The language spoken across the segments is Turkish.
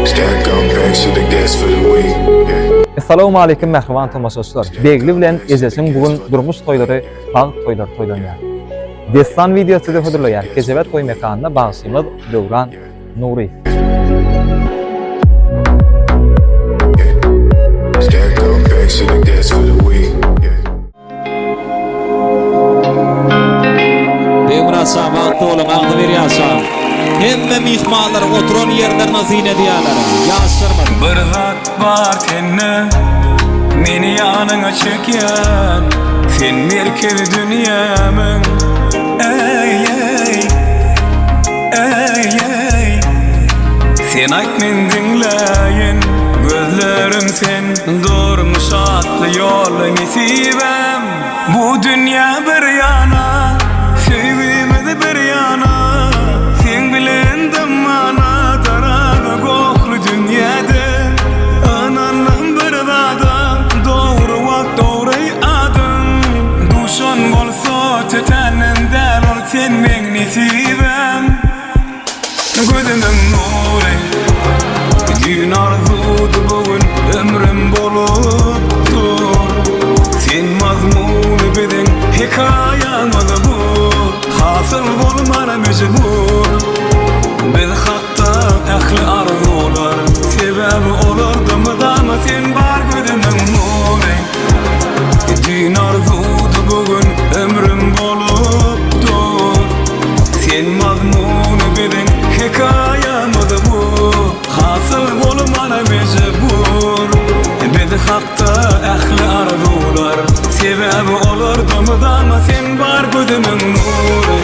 Stack on packs to the gas for the week. Assalamu alaykum merhaban tamaşaçılar. Begli bilen Ezesin bugün durmuş toylary, bag toylar toylanýar. Destan videosyda hödürleýär. Gecebet toy mekanyna bagşymyz Döwran Nuri. Stack on packs to the gas for the week. Devrasa wagtolun agdy bir ýasa. Hemme mihmanlar oturan yerlerine zine diýerler. Ýaşyrma. Bir zat bar tenne meni yanına çeken sen merkezi dünyamın ey ey ey ey sen aýtmyn dinleyin gözlerim sen durmuş atlı yolun isibem bu dünya bir yana sevgimiz bir yana sen bilen de mana daraga goklu dünyada ananın bir dada doğru vakt doğru adın duşan bolsa tütenin der ol sen men nisibem gözümün nuri gün arzudu bugün ömrüm bolupdur sen mazmunu bilin hikayamız bu hasıl bolmana mecbur biz hatta ehli arzular sebebi olurdu mu da mı sen var gözümün nuri din arzudu bugün ömrüm bolupdur sen mazmunu bilin hikayamız bu hasıl bolmana mecbur biz hatta ehli arzular sebebi olurdu mu da mı sen var gözümün nuri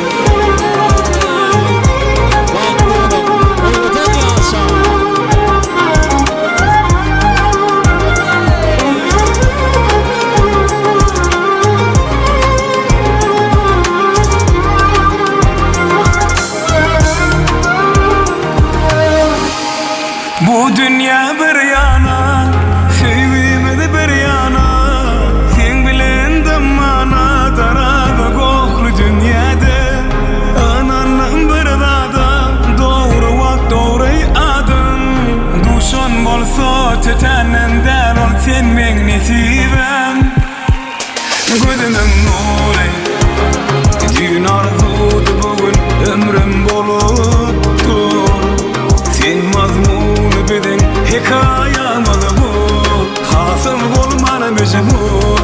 bu dünya bir yana, sevgimiz bir yana sen bilen de mana daraga goklu dünyada ananın bir dada doğru vakt doğru adın duşan bolsa tütenin der ol sen men nisibem gözümün nuri gün arzudu bugün ömrüm bolupdur sen mazmunu bilin hikayamız bu hasıl bolmana mecbur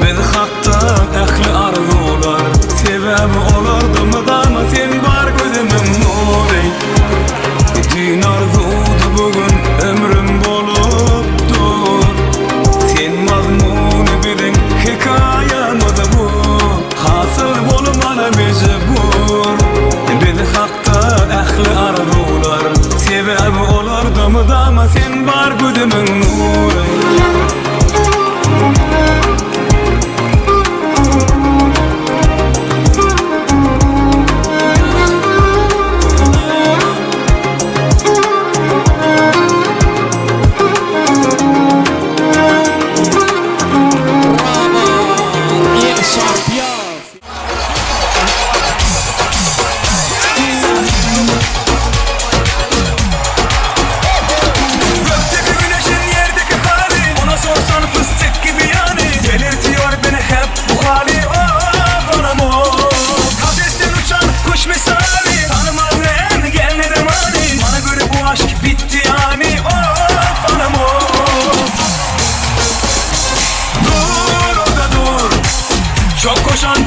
biz hatta ehli arzular sebebi olurdu mu da mı sen var gözümün nuri din arzudu bugün ömrüm bolupdur sen mazmunu bilin hikayamız bu hasıl bolmana mecbur biz hatta ehli arzular sebebi olurdu mu da mı sen var gözümün nuri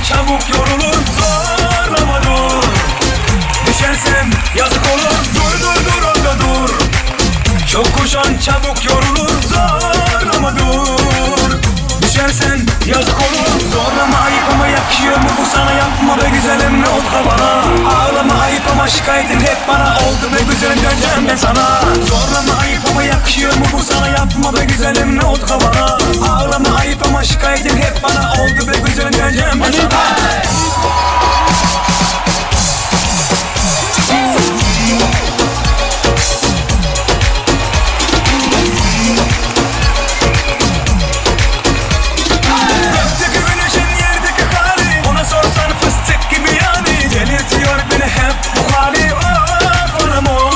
çabuk yorulur zorlama dur düşersem yazık olur dur orada dur çok koşan çabuk yorulur zorlama dur düşersen yazık olur zorlama ayıp ama yakışıyor mu bu sana yapma be güzelim ne oldu bana ağlama ayıp ama şikayetin hep bana oldu be güzelim döneceğim ben sana zorlama ayıp ama yakışıyor mu bu sana yapma be güzelim ne oldu bana ağlama ayıp ama şikayetin hep bana oldu be güzelim döneceğim ben sana sorsan fıstık gibi yani delirtiyor beni hep bu hali of anam o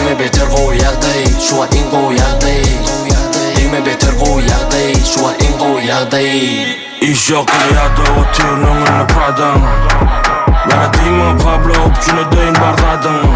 Dime beter goýagdy, şu an in goýagdy. Dime beter goýagdy, şu an in goýagdy. İş yok hayatı oturun önüne Prada'm. Bana diyme Pablo, uçunu dayın bardadım.